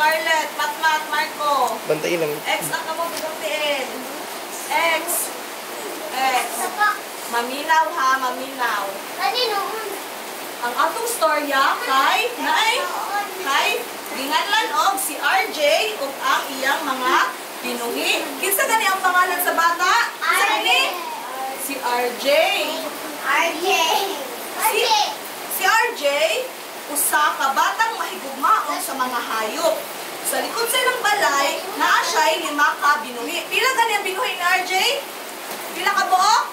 Scarlett, Matmat, Marco. Bantayin lang. X ang kamo bigangtiin. X. X. Maminaw ha, maminaw. Ang atong storya kay ginganlan og si RJ ug ang iyang mga binuhi. Kinsa gani ang pangalan sa bata? Kinsa gani? Si RJ. Si RJ usa ka batang mahigugmaon sa mga hayop. Sa likod sa ilang balay, naa siya'y 5 ka binuhi. Pila gani ang binuhi ni RJ? Pila ka buok?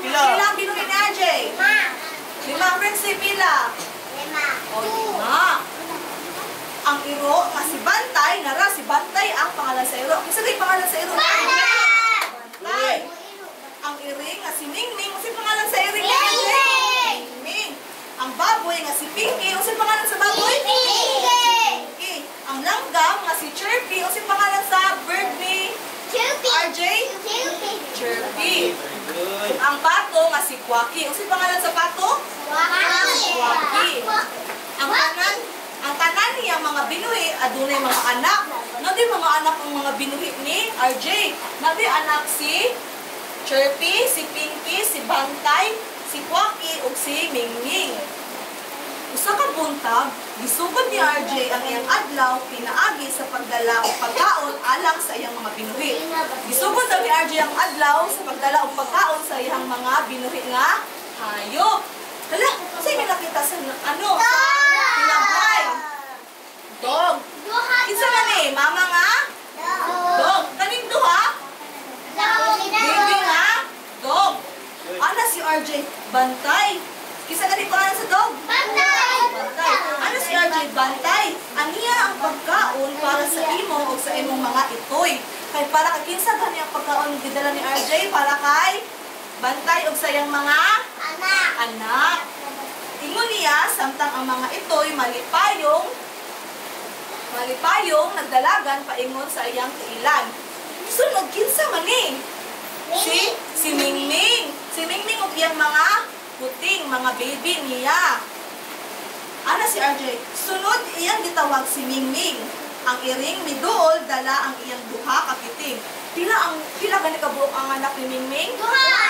Pila. Pila ang binuhi ni RJ? 5 friends si pila? 5. O 5. Ang iro nga si Bantay, nara si Bantay ang pangalan sa iro. Kisa gay pangalan sa iro? Bantay. Ang iring nga si Mingming, kasi pangalan sa iring? Mingming. Ang baboy nga si Pinky, kasi pangalan sa baboy? Pinky. Ang langgam nga si Chirpy, kasi pangalan sa bird ni RJ? Chirpy. Ang pato nga si Quacky, kasi pangalan sa pato? Quacky. Ang tanan niya mga binuhi, adunay mga anak. Nadi mga anak ang mga binuhi ni RJ. Nadi anak si Chirpy, si Pinky, si Bantay, si Quacky, ug si Mingming. Usa ka buntag, gisugod ni RJ ang iyang adlaw pinaagi sa pagdala og pagkaon alang sa iyang mga binuhi. Gisugod daw ni RJ ang adlaw sa pagdala og pagkaon sa iyang mga binuhi nga hayop. Hala, kasi may nakita sa ano? Pinagay. Dog. Kinsa gani? Mama nga? Dog. Kaning duha? Baby nga? Dog. Ana si RJ? Bantay. Kinsa gani pangalan sa dog? Bantay. Ano si RJ? Bantay. Aniya ang pagkaon para sa imo o sa imong mga itoy. Kay para kay kinsa gani ang pagkaon gidala ni RJ para kay Bantay og sa iyang mga anak. Ingon niya, samtang ang mga ito'y malipayong nagdalagan paingon sa iyang tiilan. Sunod, kinsa man ni? Si Mingming. Si Mingming og iyang mga puting, mga baby niya. Ana si RJ. Sunod, iyang gitawag si Mingming. Ang iring ni Duol dala ang iyang duha ka piting. Pila gani ka buok ang anak ni Mingming? Duha.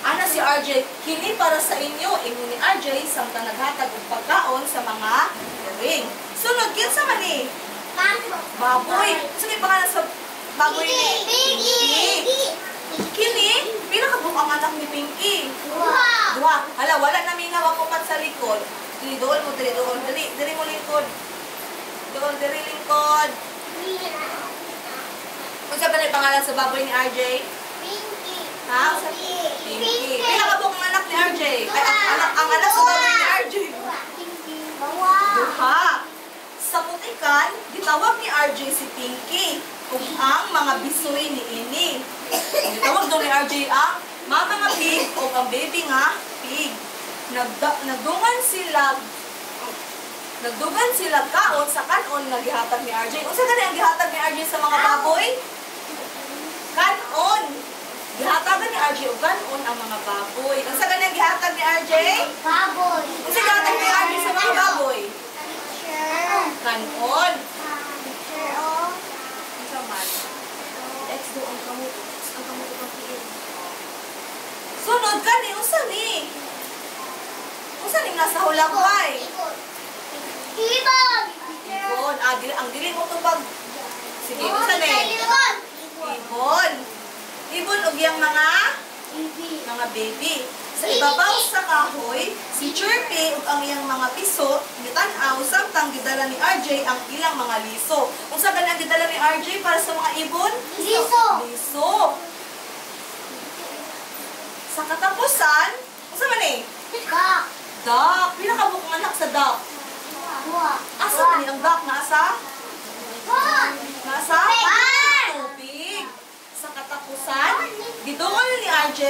Ana si RJ, kini para sa inyo, ingon ni RJ, samtang naghatag og pagkaon sa mga iring. Sunod, kinsa man ni? Baboy. Sige pangalan sa baboy ni? Pinky. Kini, pila ka buok ang anak ni Pinky? Duha. Hala, wala na minaw ako pat sa likod. Dool mo, diri mo lingkod. Dool, diri lingkod. Kung sa pangalan sa baboy ni RJ? Ha? Pinky. Pila ka buong anak ni RJ? Ay, ang anak sa baboy ni RJ? Duha. Sa putikan, gitawag ni RJ si Pinky kung ang mga bisoy ni ini. Gitawag daw ni RJ ang mama nga pig o ang baby nga pig. Nagdungan sila kaon sa kanon nga gihatag ni RJ. Unsa gani ang gihatag ni RJ sa mga baboy? Kanon. Gihatagan ni RJ o kanon ang mga baboy. Unsa gani ang gihatag ni RJ? Baboy. Unsa gihatag ni RJ sa mga baboy? Kanon. Unsa man? X do ang kamuto kang piin. Sunod gani unsa ni? Unsa ning nasa hulagway? Ibon. Ang dili mo tubag. Sige, unsa ni? Ibon. Ibon og yang mga baby. Sa ibabaw sa kahoy, si Chirpy ug ang iyang mga piso gitan-aw samtang gidala ni RJ ang ilang mga liso. Unsa gani ang gidala ni RJ para sa mga ibon? Liso. Sa katapusan, unsa man ni? Duck. Pila ka buok anak sa duck? Asa man ang duck? Nasa? Tubig. Sa katapusan, gidungol ni RJ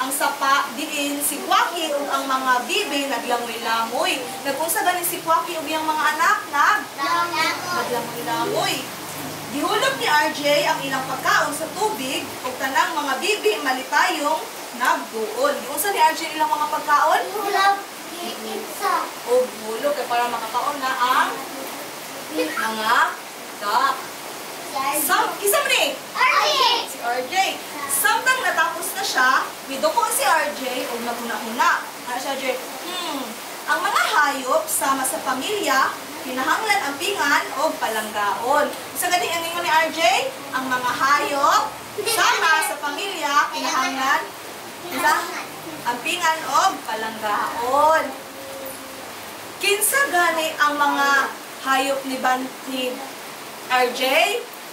ang sapa diin si Quacky ug ang mga bibi naglangoy-langoy. Nagpunsa gani si Quacky ug iyang mga anak naglangoy-langoy. Gihulog ni RJ ang ilang pagkaon sa tubig ug tanang mga bibi malipayong nagduol. Unsa ni RJ ilang mga pagkaon? Hulog kay para makakaon na ang nanganganak. Kisa mo ni? Si RJ. Samtang natapos na siya, miduko si RJ o naghuna-huna. Ano si RJ? Ang mga hayop sama sa pamilya, kinahanglan ang pingan o palanggaon. Sa ganing ang ingon ni RJ, ang mga hayop sama sa pamilya, kinahanglan ang pingan o palanggaon. Kinsa gani ang mga hayop ni RJ?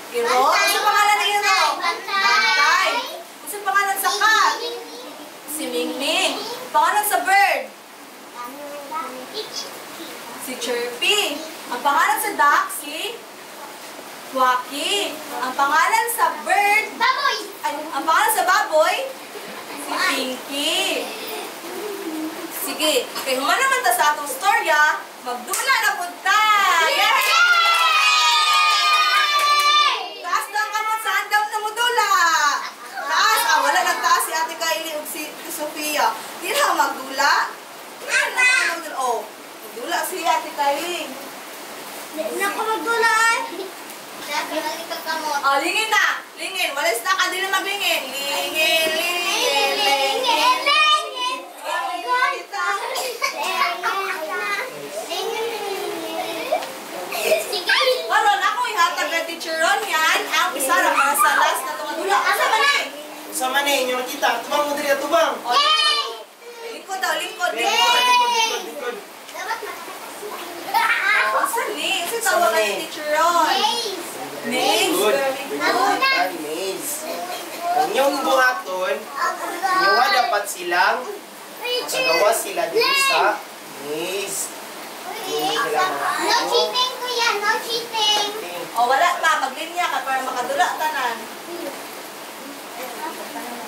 Iro? Ano pangalan ni Iro? Bantay. Ano pangalan sa cat? Si Mingming. Pangalan sa bird? Si Chirpy. Ang pangalan sa duck, si Quacky. Ang pangalan sa bird, baboy. Ang pangalan sa baboy, si Pinky. Sige, kaya human naman ta sa atong storya, magdula na punta. Yay! Taas daw ka mo, saan daw na mo dula? Taas, wala lang taas si Ate Kylie o si Sofia. Di na magdula. Oh, magdula si Ate Kylie. Naku magdula. Oh, lingin na. Lingin. Walis na ka, di na maglingin. Lingin, lingin, lingin. Karon ako ihatag na teacher Ron yan. Ang pisara para sa last na tumadula. Asa ba na? Sa mani, yung nakita. Tubang mo diri, tubang. Lingkod daw, lingkod. Likod. Asa ni? Asa tawag ka ni teacher Ron? Names. Good. Very good. Names. Ang inyong buhaton, inyowa dapat silang makagawa sila dito sa maze. No cheating, kuya. No cheating. O, wala pa. Maglinya ka para makadula tanan.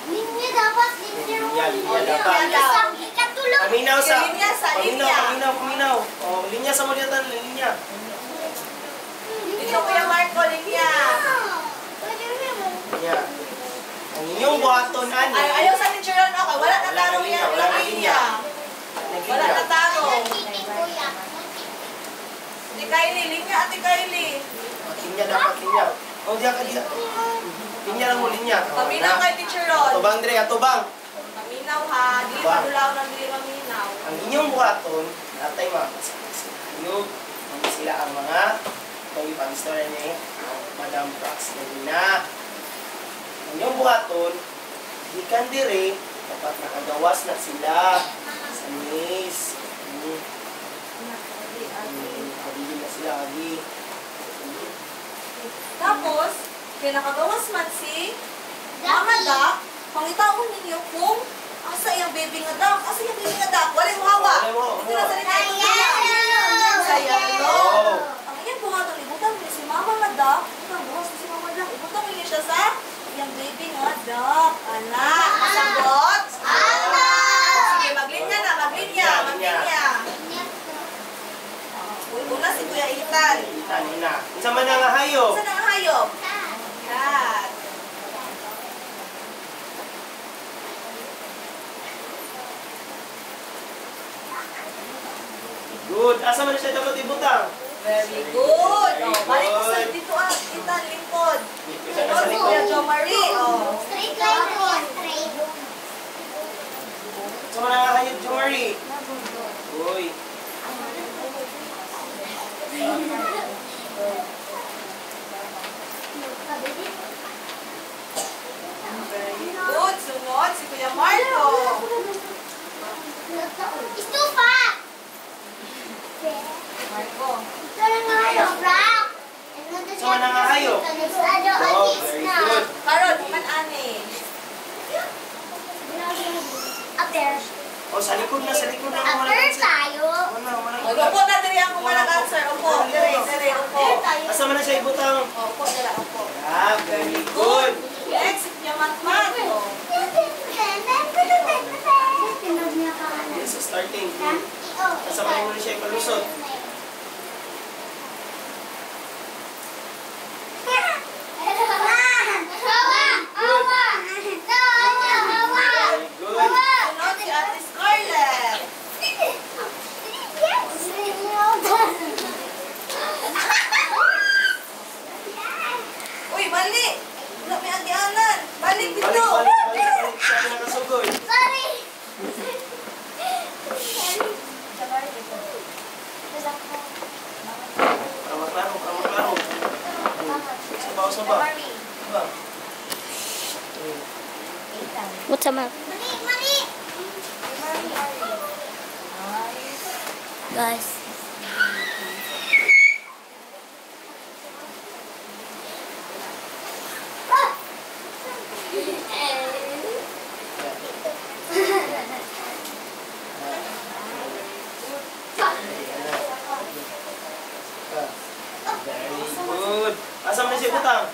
Linya dapat. Linya. Linya dapat. Ikatulog. Paminaw sa... Linya sa linya. Paminaw. O, linya sa maliatan, linya. Ito Kuya Marco, linya. Linya. Ang inyong buhaton, ani. Ayaw sa teacher Ron. Okay, wala na tarong yan. Wala na linya. Wala na tarong. No cheating, kuya. Ate Kylie, linya, Ate Kylie. Linya dapat, linya. O, diya ka, diya. Linya lang mo, linya. Paminaw kay teacher Ron. Atubang, Dre, atubang. Paminaw ha. Dili madulaw ng dili maminaw. Ang inyong buhaton, natay mga kasakasakayog, sila ang mga kung ipag-story ni Madam Prax Medina. Ang inyong buhaton, di kan dire, dapat nakagawas na sila sa maze. Pagiging na sila, agi. Tapos, kaya nakagawas man si Mama Duck, pangitaon ninyo kung asa yung baby nga duck. Asa yung baby nga duck? Wala yung hawa. Wala mo. Ito na sa sa yellow. Ang iyang buhatong ibutang niya si Mama nga duck. Ito ang buhat si Mama duck. Ibutang niya siya sa yung baby nga duck. Anak, masagot? Sige, maglinya na, maglinya. Una si Kuya Itan. Ina. Isa man ang hayop. Saan ang hayop? Cat. Good. Asa man siya dapat ibutang? Very good. Oh, balik ko sa dito ang Itan, lingkod. Isa na sa Si Kuya likod. Jo Marie. Oh. Straight line po. Straight. Isa man ang hayop, Jumari. Uy. Very good. Sunod, si Kuya Marco. Istupa. Marco. Ito na nga hayop, rock. Isa man ang hayop. Oh, very good. Karol, man ani. Up there. O, sa likod na. Up there tayo. Upo na diri ako man ang answer. Upo. Diri, upo. Asa man na siya ibutang? Upo nila, upo. Ah, very good. Next, si Kuya Matmat. Oh. Yes, so starting. Asa man mo na siya ipalusot? Very good. Sunod, si Ate Scarlett. sa map. Mali! Guys. Very good. Asa man si Butang?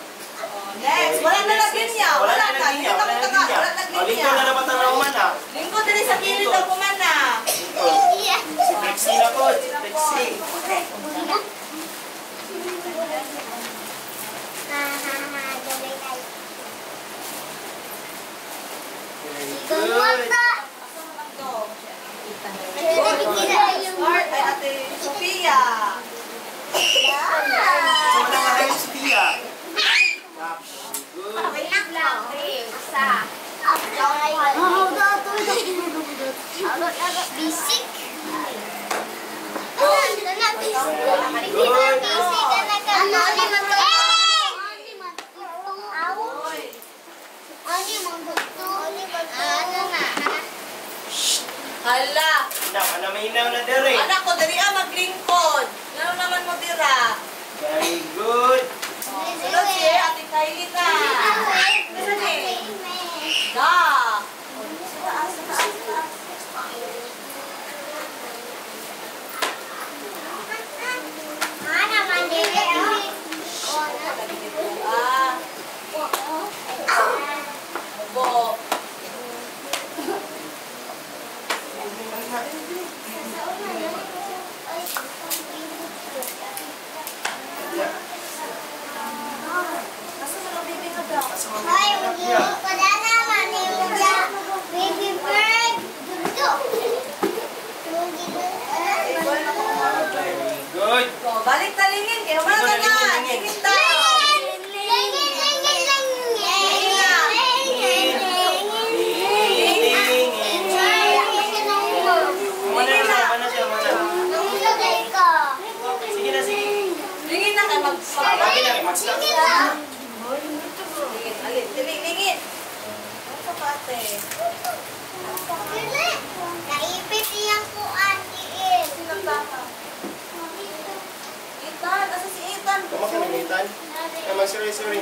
Next, wala na lagyan niya. Wala na. Hindi na Wala taga. na Wala linya. lagyan O, dito niya. na dapat ang nauman na. Lingkod din sa kilid ang kumana. Dito. Si Trixie na po. Si Trixie. Very good. Start ay Ate Sophia. So, matakahay si Tia. Good. Bisik. Hala. Anak, may ilaw na dere. Anak ko, dali maglingkod. Lalo naman mo dira. Very good. Sunod si Ate Kylie na. Da. Ah. Obo. Asa mo lang bibig ka daw? Asa mo may anak niya? Baby bird. Very good. Oh, balik talingin. Kaya wala ka na. Tingin daw. Mana siya, mana. Sige na, sige. Tingin na kayo Lagi na, mas lang. Tingin. Ano pa ate? Naipit iyang kuan iil. Sinang bata? Ethan. Asa si Ethan? Kumakalimutan? Sorry. Sorry.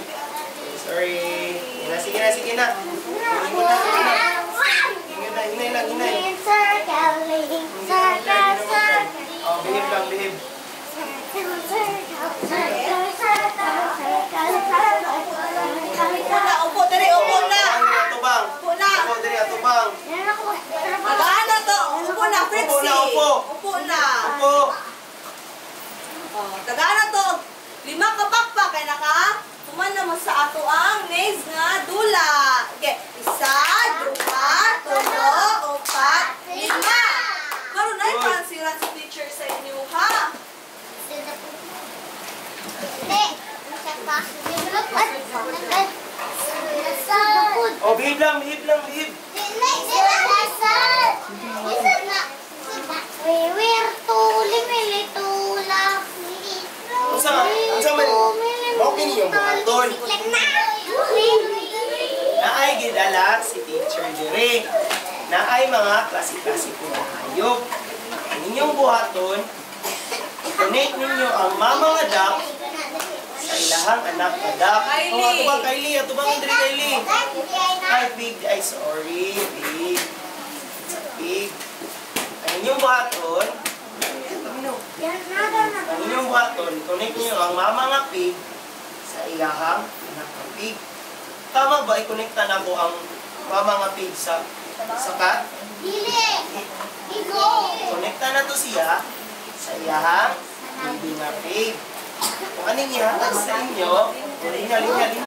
Sige na. Sige na. Hinay. Oh, behave lang, behave. Upo dali, upo na. Atubang. Upo na. Upo, dali, atubang. Magaan na to. Upo na, Fritzy. Upo na, upo. Upo na. Upo. Oh, tagaan na to. 5 ka pakpak kay naka. Tuman naman sa ato ang nails nga dula. Okay. 1, 2, 3, 4, 5. Karon ay pansiran sa teacher sa inyo ha. Oh, behave lang, behave. Unsa man? Mao kini yung buhaton. Naay gidala si teacher dire. Naay mga klase-klase po na hayop. Ang inyong buhaton, connect ninyo ang mamang adak sa ilahang anak adak. Kylie. Oh, ato bang Kylie? Ato bang Andre Kylie? Ay, pig. Ay, sorry. Pig. It's a pig. Ang inyong buhaton, connect niyo ang mama nga pig sa ilahang anak nga pig. Tama ba i-connectan ako ang mama nga pig sa cat? Connectan na to siya sa ilahang baby nga pig. Kung anong ihatag sa inyo, linya.